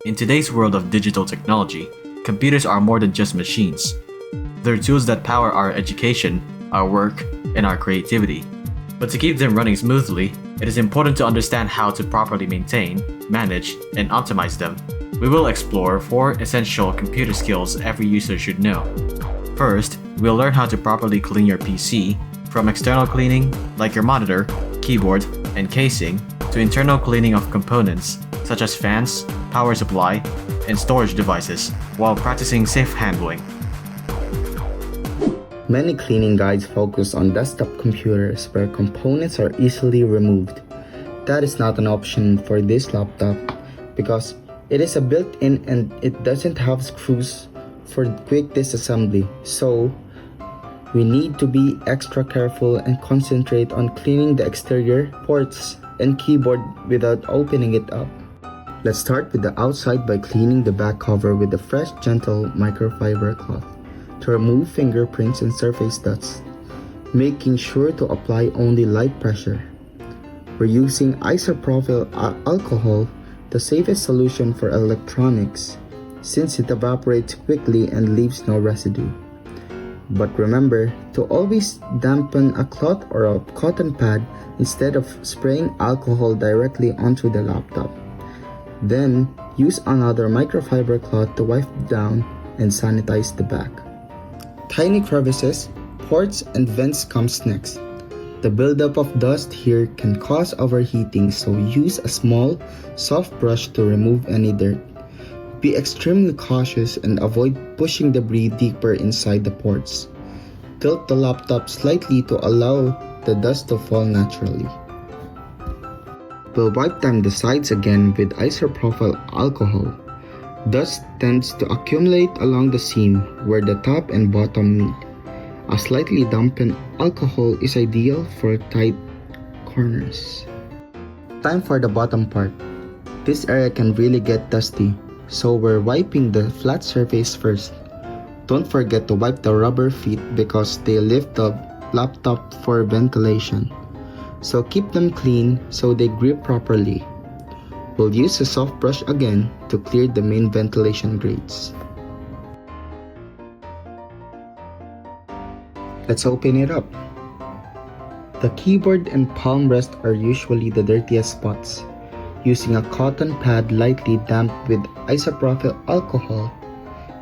In today's world of digital technology, computers are more than just machines. They're tools that power our education, our work, and our creativity. But to keep them running smoothly, it is important to understand how to properly maintain, manage, and optimize them. We will explore 4 essential computer skills every user should know. First, we'll learn how to properly clean your PC, from external cleaning, like your monitor, keyboard, and casing, to internal cleaning of components, such as fans, power supply, and storage devices, while practicing safe handling. Many cleaning guides focus on desktop computers where components are easily removed. That is not an option for this laptop because it is a built-in and it doesn't have screws for quick disassembly. So, we need to be extra careful and concentrate on cleaning the exterior, ports, and keyboard without opening it up. Let's start with the outside by cleaning the back cover with a fresh, gentle microfiber cloth to remove fingerprints and surface dust, making sure to apply only light pressure. We're using isopropyl alcohol, the safest solution for electronics, since it evaporates quickly and leaves no residue. But remember to always dampen a cloth or a cotton pad instead of spraying alcohol directly onto the laptop. Then, use another microfiber cloth to wipe down and sanitize the back. Tiny crevices, ports, and vents comes next. The buildup of dust here can cause overheating, so use a small, soft brush to remove any dirt. Be extremely cautious and avoid pushing debris deeper inside the ports. Tilt the laptop slightly to allow the dust to fall naturally. We'll wipe down the sides again with isopropyl alcohol. Dust tends to accumulate along the seam where the top and bottom meet. A slightly dampened alcohol is ideal for tight corners. Time for the bottom part. This area can really get dusty, so we're wiping the flat surface first. Don't forget to wipe the rubber feet because they lift the laptop for ventilation. So keep them clean so they grip properly. We'll use a soft brush again to clear the main ventilation grates. Let's open it up. The keyboard and palm rest are usually the dirtiest spots. Using a cotton pad lightly damped with isopropyl alcohol,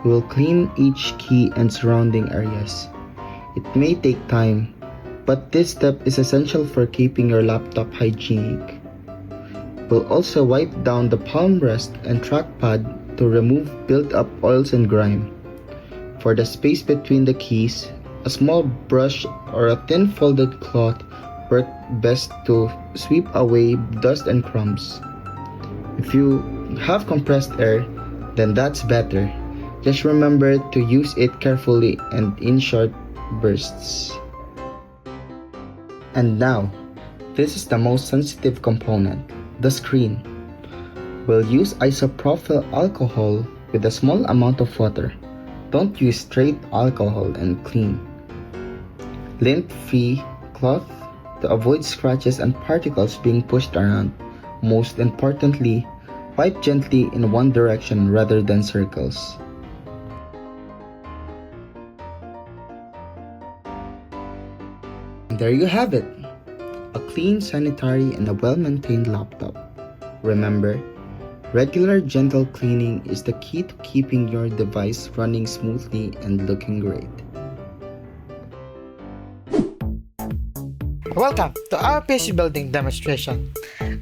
we will clean each key and surrounding areas. It may take time, but this step is essential for keeping your laptop hygienic. We'll also wipe down the palm rest and trackpad to remove built-up oils and grime. For the space between the keys, a small brush or a thin folded cloth work best to sweep away dust and crumbs. If you have compressed air, then that's better. Just remember to use it carefully and in short bursts. And now, this is the most sensitive component, the screen. We'll use isopropyl alcohol with a small amount of water. Don't use straight alcohol and clean. Lint-free cloth to avoid scratches and particles being pushed around. Most importantly, wipe gently in one direction rather than circles. And there you have it. A clean, sanitary, and a well-maintained laptop. Remember, regular gentle cleaning is the key to keeping your device running smoothly and looking great. Welcome to our PC building demonstration,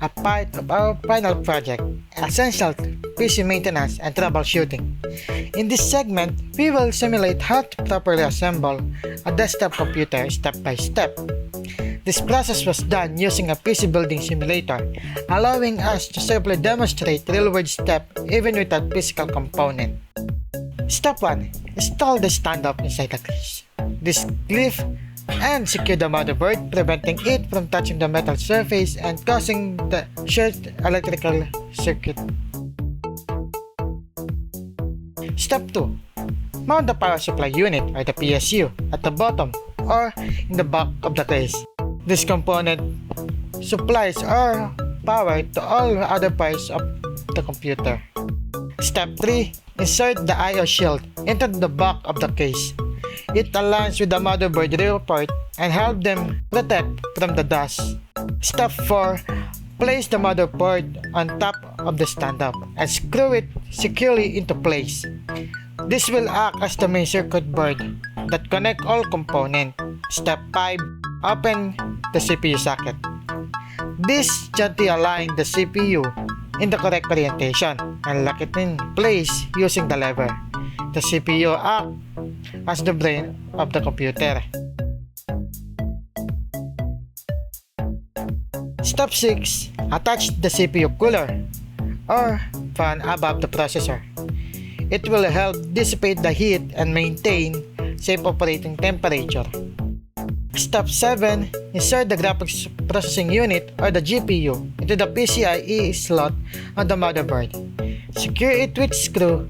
a part of our final project, Essential PC Maintenance and Troubleshooting. In this segment, we will simulate how to properly assemble a desktop computer step by step. This process was done using a PC building simulator, allowing us to simply demonstrate real-world steps even without physical component. Step 1. Install the stand-up inside the case. This glyph and secure the motherboard, preventing it from touching the metal surface and causing the short electrical circuit. Step 2. Mount the power supply unit or the PSU at the bottom or in the back of the case. This component supplies or power to all other parts of the computer. Step 3. Insert the I/O shield into the back of the case. It aligns with the motherboard rear port and helps them protect from the dust. Step 4. Place the motherboard on top of the stand-up and screw it securely into place. This will act as the main circuit board that connects all components. Step 5. Open the CPU socket. This gently aligns the CPU in the correct orientation and lock it in place using the lever. The CPU acts as the brain of the computer. Step 6. Attach the CPU cooler or fan above the processor. It will help dissipate the heat and maintain safe operating temperature. Step 7. Insert the graphics processing unit or the GPU into the PCIe slot on the motherboard. Secure it with screw.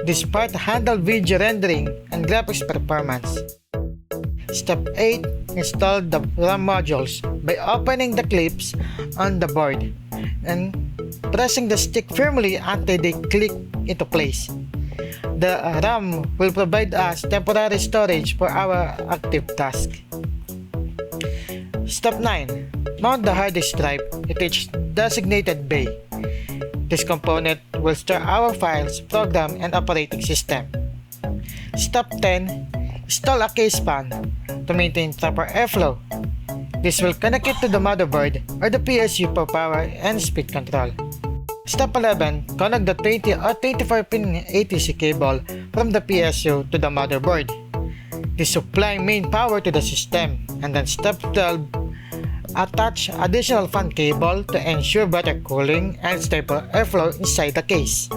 This part handles video rendering and graphics performance. Step 8. Install the RAM modules by opening the clips on the board and pressing the stick firmly until they click into place. The RAM will provide us temporary storage for our active task. Step 9. Mount the hard disk drive in its designated bay. This component will store our files, program, and operating system. Step 10. Install a case fan to maintain proper airflow. This will connect it to the motherboard or the PSU for power and speed control. Step 11. Connect the 20 or 24-pin ATC cable from the PSU to the motherboard. This supply main power to the system. And then step 12. Attach additional fan cable to ensure better cooling and stable airflow inside the case.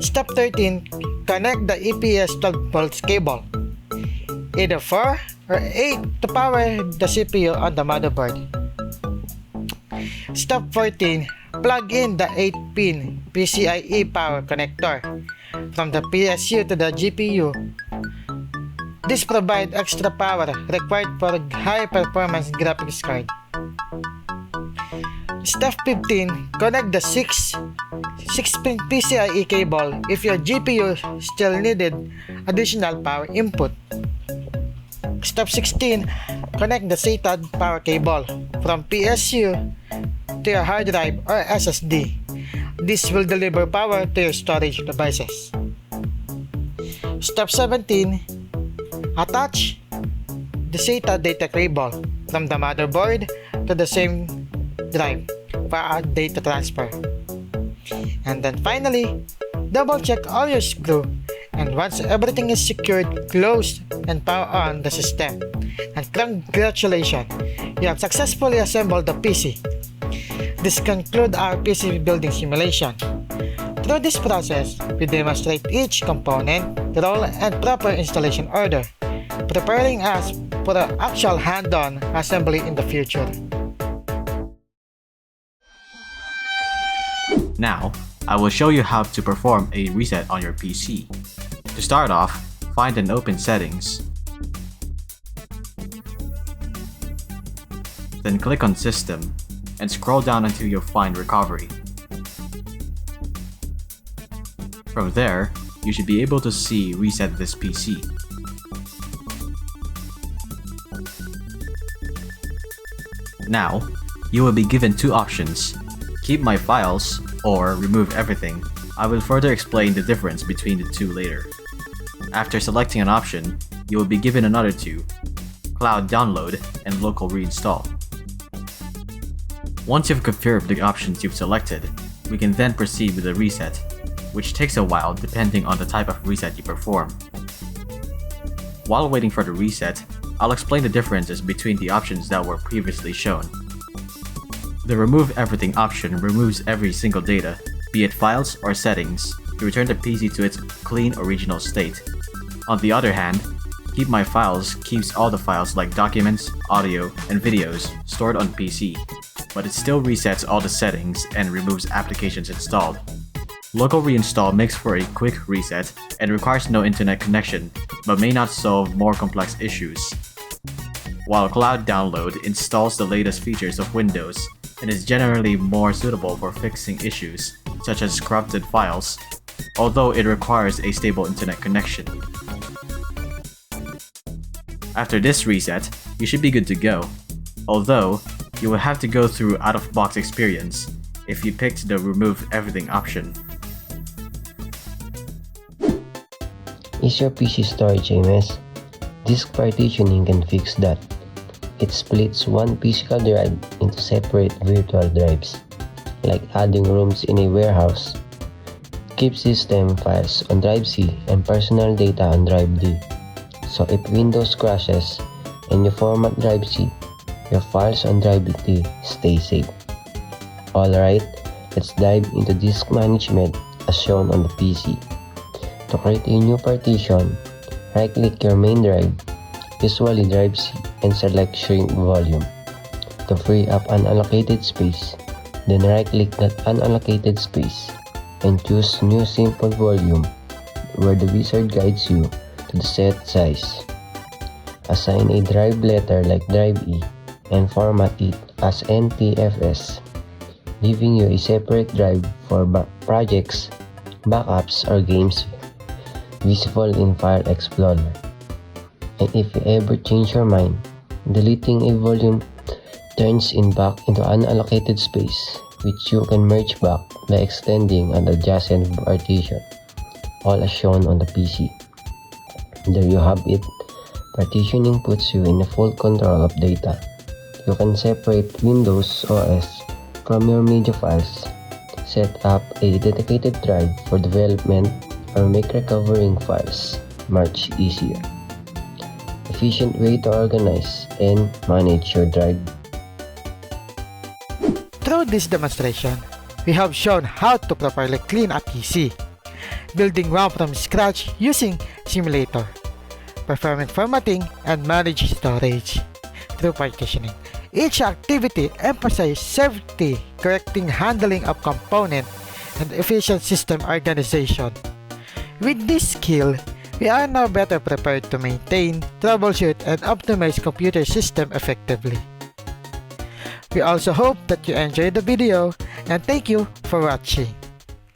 Step 13. Connect the EPS 12 volts cable, either 4 or 8 to power the CPU on the motherboard. Step 14. Plug in the 8-pin PCIe power connector from the PSU to the GPU. This provides extra power required for high-performance graphics card. Step 15. Connect the 6-pin PCIe cable if your GPU still needed additional power input. Step 16. Connect the SATA power cable from PSU to your hard drive or SSD. This will deliver power to your storage devices. Step 17. Attach the SATA data cable from the motherboard to the same drive for data transfer. And then finally, double check all your screws, and once everything is secured, close and power on the system. And congratulations, you have successfully assembled the PC. This concludes our PC building simulation. Through this process, we demonstrate each component, role, and proper installation order, preparing us for the actual hand-on assembly in the future. Now, I will show you how to perform a reset on your PC. To start off, find and open Settings. Then click on System and scroll down until you find Recovery. From there, you should be able to see Reset this PC. Now, you will be given two options: keep my files or remove everything. I will further explain the difference between the two later. After selecting an option, you will be given another two: cloud download and local reinstall. Once you've confirmed the options you've selected, we can then proceed with the reset, which takes a while depending on the type of reset you perform. While waiting for the reset, I'll explain the differences between the options that were previously shown. The Remove Everything option removes every single data, be it files or settings, to return the PC to its clean original state. On the other hand, Keep My Files keeps all the files like documents, audio, and videos stored on PC, but it still resets all the settings and removes applications installed. Local reinstall makes for a quick reset and requires no internet connection, but may not solve more complex issues. While Cloud Download installs the latest features of Windows and is generally more suitable for fixing issues such as corrupted files, although it requires a stable internet connection. After this reset, you should be good to go, although you will have to go through out-of-box experience if you picked the remove everything option. Is your PC storage a mess? Disk partitioning can fix that. It splits one physical drive into separate virtual drives, like adding rooms in a warehouse. Keep system files on drive C and personal data on drive D. So if Windows crashes and you format drive C, your files on drive D stay safe. Alright, let's dive into disk management as shown on the PC. To create a new partition, right-click your main drive, usually drive C, and select Shrink Volume. To free up unallocated space, then right-click that unallocated space and choose New Simple Volume, where the wizard guides you to the set size. Assign a drive letter like drive E and format it as NTFS, giving you a separate drive for projects, backups, or games visible in File Explorer. And if you ever change your mind, deleting a volume turns it back into unallocated space, which you can merge back by extending an adjacent partition, all as shown on the PC. There you have it. Partitioning puts you in full control of data. You can separate Windows OS from your media files, set up a dedicated drive for development, or make recovering files much easier. Efficient way to organize and manage your drive. Through this demonstration, we have shown how to properly clean a PC, building one from scratch using simulator, performing formatting, and managing storage through partitioning. Each activity emphasizes safety, correcting handling of component, and efficient system organization. With this skill, we are now better prepared to maintain, troubleshoot, and optimize computer system effectively. We also hope that you enjoyed the video, and thank you for watching.